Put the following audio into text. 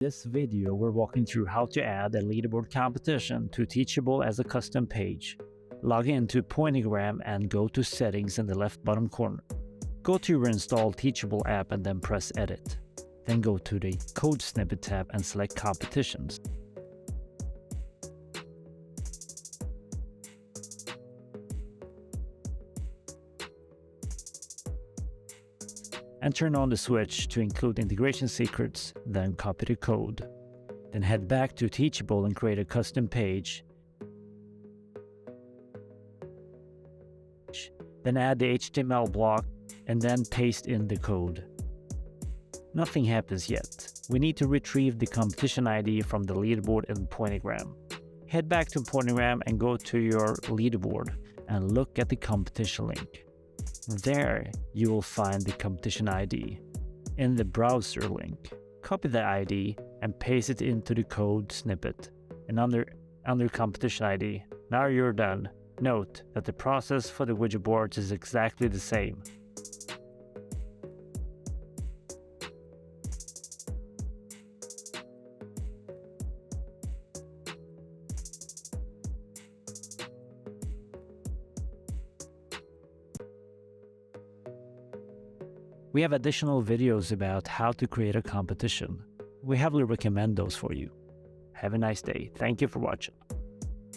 In this video, we're walking through how to add a leaderboard competition to Teachable as a custom page. Log into Pointagram and go to Settings in the left bottom corner. Go to your installed Teachable app and then press Edit. Then go to the Code Snippet tab and select Competitions. And turn on the switch to include integration secrets, then copy the code. Then head back to Teachable and create a custom page. Then add the HTML block and then paste in the code. Nothing happens yet. We need to retrieve the competition ID from the leaderboard in Pointagram. Head back to Pointagram and go to your leaderboard and look at the competition link. There, you will find the competition ID. In the browser link, copy the ID and paste it into the code snippet. And under competition ID, now you're done. Note that the process for the widget boards is exactly the same. We have additional videos about how to create a competition. We heavily recommend those for you. Have a nice day. Thank you for watching.